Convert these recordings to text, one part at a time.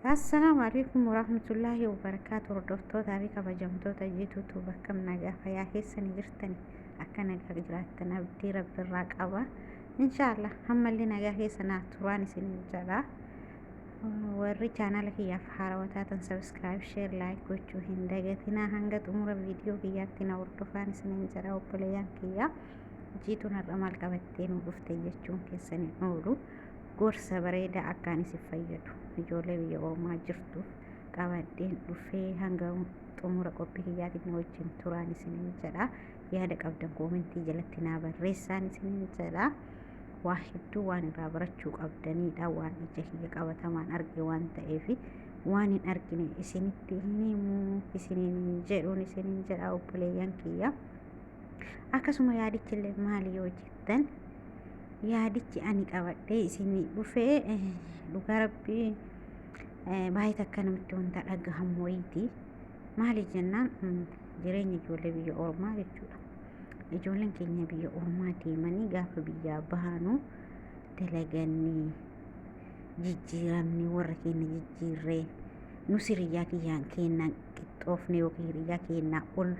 السلام عليكم ورحمة الله وبركاته. hordoftoota fi kabajamtoota YouTube bakka nagaa fayyaa keessan jirtani akka nagaa jiraattan abdii rabbiirraa qaba. Inshallah hammallee nagaa keessan turaan isin jala warri chaanala kiyyaaf haarawaa taatan subscribe share like gochuu hin dagatinaa. hanga xumura viidiyoo kiyyaatti na hordofaa isin jala obboleeyyan kiyya jiituun har'a maal qabattee nu dhufte jechuun keessan oolu gorsa bareedaa akkaan isin fayyadu ijoollee biyya ormaa jirtuuf qabadheen dhufee hanga xumura qophii kiyyaatiin wajjin turaan isiniin jedha. yaada qabdan koomentii jalatti naa barreessaan isiniin jedha. waa hedduu waan irraa barachuu qabdanidha. waan ija kiyya qabatamaan arge waan ta'eef waan hin argine isinitti himu isiniin jedhuun isiniin jedha obboleeyyan kiyya. akkasuma yaadichillee maali yoo jettan yaadichi ani qabadhee isinii dhufee dhugaa rabbii baay'ee takka namatti wanta dhagahamu wayiiti. maali jennaan jireenya ijoollee biyya ormaa jechuudha. ijoolleen keenya biyya ormaa deemanii gaafa biyyaa bahanu dalaganii jijjiiramni warra keenya jijjiirree nus hiriyaa kiyyaan kennaan qixxoofne yookiin hiriyaa kennaa ol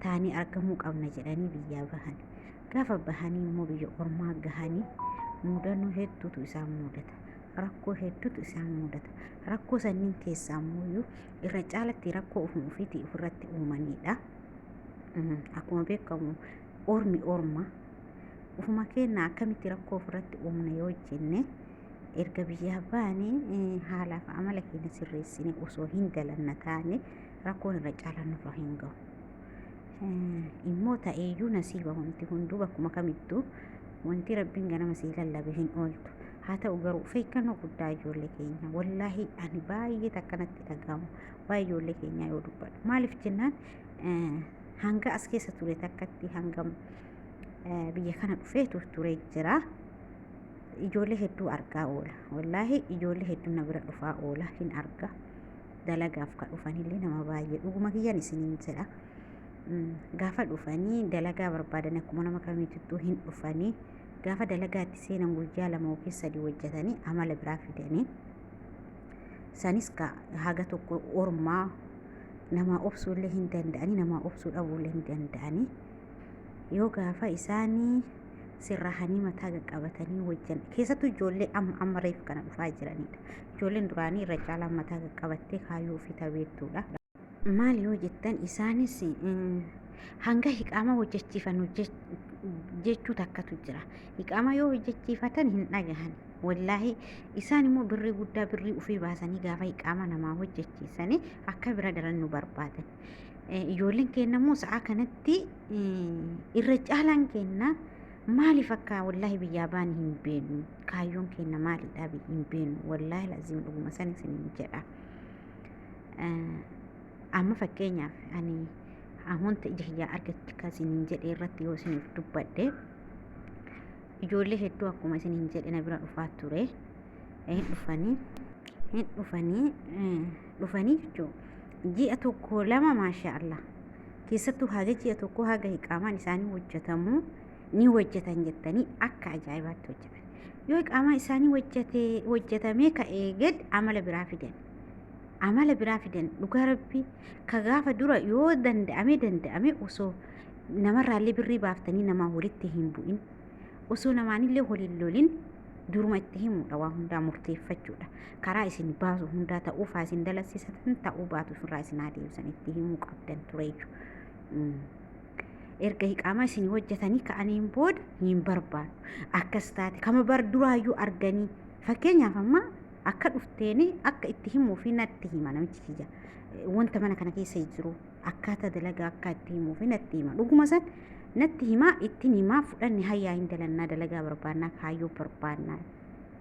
taanii argamuu qabna jedhanii biyyaa bahan. gaafa bahanii immoo biyya ormaa gahanii mudannoo hedduutu isaan mudata. rakkoo hedduutu isaan mudata. rakkoo sanniin keessaa immoo irra caalatti rakkoo ofuma ofiitii ofirratti uumanidha. akkuma beekamu ormi orma ofuma kennaa akkamitti rakkoo ofirratti uumna yoo jenne erga biyyaa baanii haalaaf amala keenya sirreessine osoo hin dalanna taane rakkoon irra caalaan nurra hin gahu. immoo ta'eeyyuu nasiiba wanti hunduu bakkuma kamittuu wanti rabbiin ganama sii lallabe hin ooltu. haa ta'u garuu feekkannoo guddaa ijoollee keenya wallaahi ani baay'ee takkanatti dhaga'ama waa'ee ijoollee keenyaa yoo dubbadhu. maaliif jennaan hanga as keessa ture takkatti hangam biyya kana dhufeetu ture jira. ijoollee hedduu argaa oola wallaahi ijoollee hedduu na bira dhufaa oola hin arga. dalagaaf ka dhufanillee nama baay'ee dhuguma kiyyan isiniin jedha. gaafa dhufanii dalagaa barbaadan akkuma nama kamittuu hin dhufanii gaafa dalagaatti seenan guyyaa lama yookiin sadii hojjetanii amala biraa fidanii sanis haga tokko ormaa nama obsuullee hin danda'anii nama obsuu dhabuullee hin danda'anii yoo gaafa isaanii sirrahanii mataa qaqqabatanii wajjan keessattuu ijoollee amma reef kana dhufaa jiranidha. ijoolleen duraanii irra caalaan mataa qaqqabattee kaayyoo ofii tabeettuudha. maal yoo jettan isaanis hanga hiqaama hojjechiifan jechuu takkatu jira. hiqaama yoo hojjechiifatan hin dhagahan wallaahi. isaan immoo birrii guddaa birrii ufii baasanii gaafa hiqaama namaa hojjechiisanii akka bira daran nu barbaadan. ijoolleen keenya immoo sa'a kanatti irra caalaan keenya maaliif akka wallaahi biyyaa baan hin beenu kaayyoon keenya maalidha hin beenu wallaahi laazim dhuguma san isiniin jedha. amma fakkeenyaaf ani amoonta ija kiyyaa argachuu isiniin jedhe irratti yoo isiniif dubbadhe ijoollee hedduu akkuma isiniin jedhe na bira dhufaa ture. dhufanii jechuun ji'a tokko lama maasha Allah keessattuu haga ji'a tokko haga hiqaamaan isaanii hojjetamu ni hojjetan jettanii akka ajaa'ibaatti hojjetan. yoo hiqaamaa isaanii hojjetamee ka'ee gad amala biraa fidan dhugaa rabbii ka gaafa dura yoo danda'ame osoo namarraallee birrii baaftanii namaa walitti hin bu'in osoo namaanillee waliin lolin duruma itti himuudha. waa hundaa murteeffachuudha. karaa isin baasu hundaa ta'uufaa isin dalagsisatan ta'uu baatu irraa isin adeemsan itti himuu qabdan tureechu. erga hiqaamaa isin hojjetanii ka'aniin booda hin barbaadu. akkas taate kama bar duraayyuu arganii fakkeenyaaf amma akka dhufteeni akka itti himuu fi natti hima namichi kiyya wanta mana kana keessa jiru akkaataa dalagaa akka itti himuu fi natti hima. dhuguma san natti himaa ittiin himaa fudhanni hayyaa hin dalannaa dalagaa barbaannaa kaayyoo barbaannaa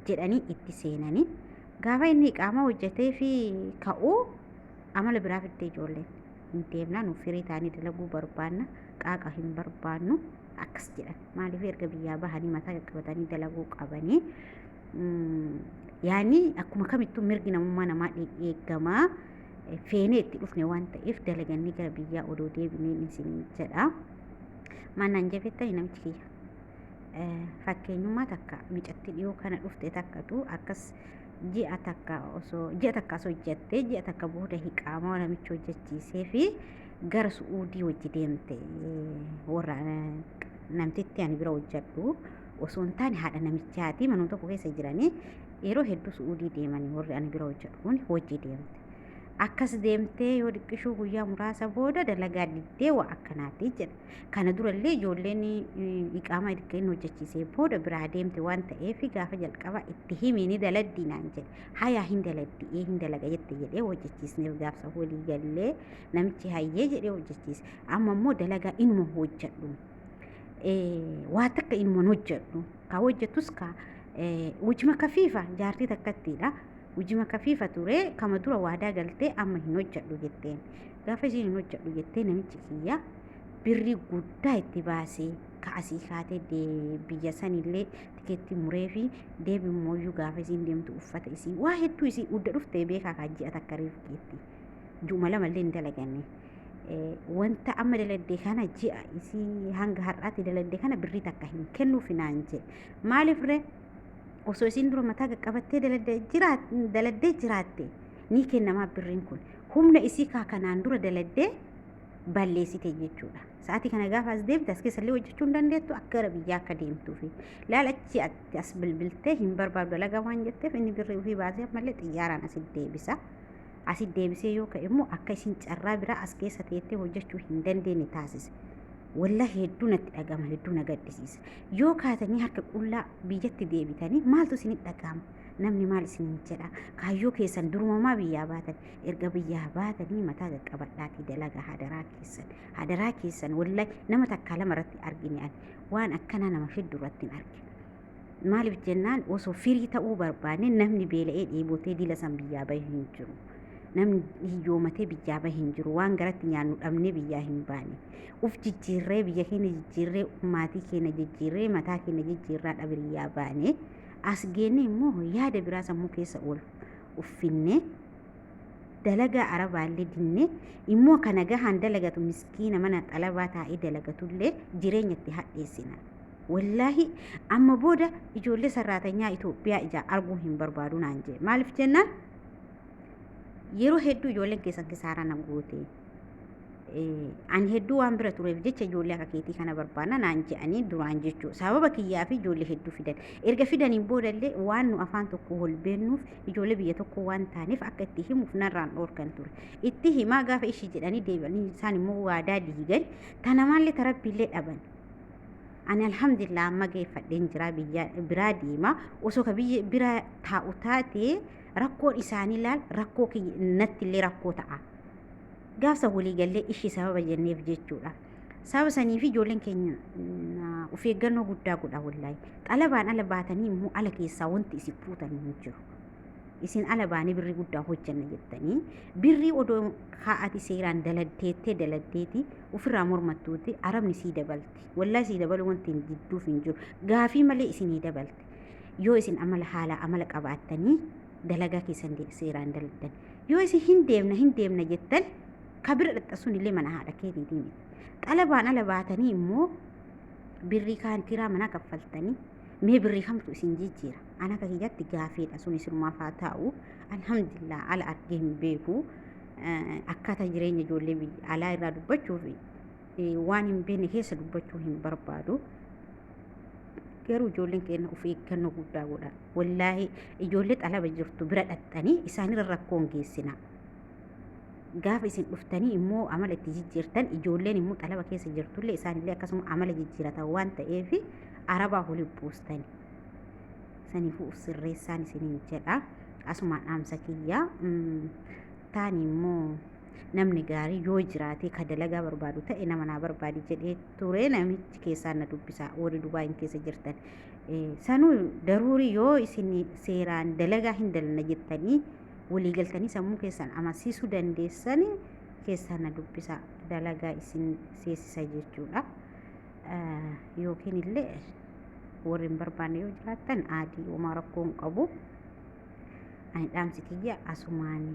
jedhanii itti seenanii gaafa inni hiqaamaa hojjetee fi ka'uu amala biraa fiddee ijoolleen hin deemnaa nuuf firii ta'anii dalaguu barbaanna qaaqa hin barbaannu akkas jedhan. maaliif erga biyyaa bahanii mataa qaqqabatanii dalaguu qabanii yaani akkuma kamittuu mirgi namummaa namaa eegamaa feenee itti dhufne waan ta'eef dalaganii gara biyyaa odoo deebineen isin jedha. maannaan jafettanii namichi kiyya fakkeenyummaa takka micatti dhiyoo kana dhufte takkatu akkas ji'a takka osoo hojjattee ji'a takka booda hiqaamaa namichi hojjechiisee fi gara Su'uudii wajji deemte warra namtitti ani bira hojjedhu osoo hin taane haadha namichaati manuma tokko keessa jiranii yeroo hedduu Su'uudii deemanii warri ani bira hojjedhu kun wajji deemte. Akkas deemtee yoo dhiqqishuu guyyaa muraasa booda dalagaa diddee waa akkanaati jedha. Kana durallee ijoolleen iqaamaa erga inni hojjechiisee booda biraa deemte waan ta'eef gaafa jalqaba itti himi ni daladdii naan jedhe. Hayaa hin daladdii hin dalaga jette jedhee hojjechiisneef gaafsa walii gallee namichi hayyee jedhee hojjechiise. Amma immoo dalagaa inuma hojjedhu. Waa takka inuma hojjedhu. Ka hojjettus ka wajjima kafiifa jaartii takkattiidha. Wajjima kafiifa ture kama dura waadaa galtee amma hin hojjedhu jetteen. Gaafa isiin hin hojjedhu jettee namichi kiyya birrii guddaa itti baasee kaasii kaatee biyya sanillee tikeetti muree fi deebimooyyuu gaafa isiin deemtu uffata isii waa hedduu isii udda dhuftee beekaa kaajji'a takka riifkeetti. Juma lamallee hin dalaganne. Wanta amma daladdee kana ji'a isii hanga har'aatti daladdee kana birrii takka hin kennuuf naan jedhe. Maaliif ree? Osoo isiin dura mataa qaqqabattee daladdee jiraatte ni kennamaa birriin kun humna isii kanaan dura daladdee balleessite jechuudha. Sa'aatii kana gaafa as deemte as keessallee hojjechuu hin dandeettu akka gara biyyaa akka deemtuufi laalachi as bilbiltee hin barbaadu dalagaa waan jetteef inni birrii ofii baasee ammallee xiyyaaraan asit deebisa. Asit deebisee yoo ka'e immoo akka isiin carraa biraa as keessa teettee hojjechuu hin dandeenye taasise. Wallahi hedduu natti dhagama hedduu na gaddisiisa. Yoo kaatanii harka qullaa biyyatti deebitanii maaltu isinitti dhagama? Namni maal isiniin jedha? Kaayyoo keessan durumamaa biyyaa baatan erga biyyaa baatanii mataa qaqqabadhaatii dalagaa hadaraa keessan wallahi nama takkaa lama irratti argine ani waan akkanaa nama hedduu irratti hin argine. Maaliif jennaan osoo firii ta'uu barbaanne namni beela'ee dheebotee dila san biyyaa bahe hin jiru. Namni hiyyoomatee biyyaa bahe hin jiru waan garatti nyaannu dhabnee biyyaa hin baane. Uf jijjiirree biyya keenya jijjiirree maatii keenya jijjiirree mataa keenya jijjiirraa dhabiriyyaa baane as geenne immoo yaada biraa sammuu keessa uffinne dalagaa arabaallee dinne immoo kana gahaan dalagatu miskiina mana xalabaa taa'ee dalagatullee jireenyatti hadheessina. Wallaahi amma booda ijoollee sarraatanyaa Itoophiyaa ijaa arguu hin barbaadu naan jedhe. Maaliif jennaan yeroo hedduu ijoolleen keessan kisaaraa na goote. Ani hedduu waan bira tureef jecha ijoollee akka keetii kana barbaanna naan jedhanii duraan jechuudha. Sababa kiyyaa fi ijoollee hedduu fidan. Erga fidaniin boodallee waan nu afaan tokko wal beennuuf ijoollee biyya tokko waan taaneef akka itti himuuf narraan dhoorkan ture. Itti himaa gaafa ishii jedhanii deebi'anii isaan immoo waadaa diigan tanamaallee tarabbiillee dhaban. Ani alhamdulillah amma geeffadheen jira biyya biraa deema osoo ka biyya bira taa'u taatee rakkoon isaanii laal rakkoo natti illee rakkoo ta'a. Gaafsa walii gallee ishii sababa jenneef jechuudha. Sababa sanii fi ijoolleen keenya of eeggannoo guddaa godha wallahi. Xalabaan ala baatanii immoo ala keessaa wanti isin fuutanii hin jiru. Isin ala baanii birrii guddaa hojjanna jettanii birrii odoo kaa'ati seeraan daladdeeti ofirraa mormattuuti arabni sii dabalti. Wallahi sii dabalu wanti hin jidduuf hin jiru. Gaafii malee isinii dabalti. Yoo isin amala qabaattanii dalagaa keessan seeraan daladdan. Yoo isin hin deemna jettan kabira dhaxxasuun illee mana haadha keetiitii miti. Xalabaan ala baatanii immoo birrii kaan kiraa manaa kaffaltanii mee birrii kamtu isin jijjiira. Ana akka kiyyatti gaafeedha sun isinumaaf haa taa'u. Alhamdulillah ala argee hin beeku. Akkaataa jireenya ijoollee alaa irraa dubbachuuf waan hin beekne keessa dubbachuu hin barbaadu. Garuu ijoolleen keenya of eeggannoo guddaa godha. Wallaahi ijoollee xalaba jirtu bira dhaxxanii isaanirra rakkoon geessina. Gaafa isin dhuftanii immoo amala itti jijjiirtan ijoolleen immoo xalaba keessa jirtullee isaanillee akkasuma amala jijjiiratan waan ta'eef arabaa waliin buustani. Saniifuu sirreessaan isiniin jedha. Asumaan dhaamsa kiyyaa taani immoo namni gaarii yoo jiraate ka dalagaa barbaadu ta'e nama naa barbaadi jedhee ture namichi keessaan na dubbisa warri Dubaayin keessa jirtan. Sanuu daruurii yoo isin seeraan dalagaa hin dalna jettanii walii galtanii sammuu keessan amansiisuu dandeessan keessaan na dubbisa dalagaa isin seensisa jechuudha. Yookiin illee warri hin barbaanne yoo jiraattan aadii uumaa rakkoon qabu. Ani dhaamsi kiyya asumaan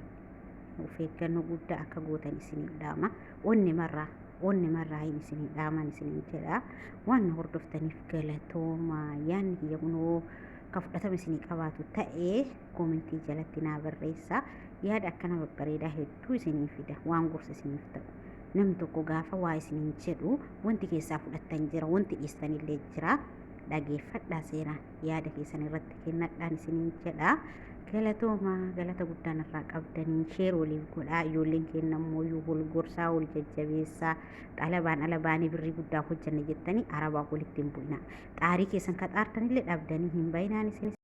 of eeggannoo guddaa akka gootan isinii dhaama. Onni marraa hin isinii dhaaman isinii jedha. Waan hordoftaniif galatooma yaanni kiyya kunoo akka fudhatama isinii qabaatu ta'ee koomentii jalatti naa barreessaa. Yaada akkana babbareedaa hedduu isinii fida waan gorsa isiniif ta'u. Namni tokko gaafa waa isiniin jedhu wanti keessaa fudhattan jira, wanti dhiistanillee jira. Dhageeffadhaa seenaa yaada keessan irratti kennadhaan isiniin jedha. Galatooma galata guddaan irraa qabdanii sheer waliif godhaa. Ijoolleen keenya immoo wal gorsaa wal jajjabeessaa. Dhalabaan alabaanii birrii guddaa hojjanne jettanii arabaa walitti hin bu'ina. Xaarii keessan ka xaartanillee dhabdanii hin bayinaan isin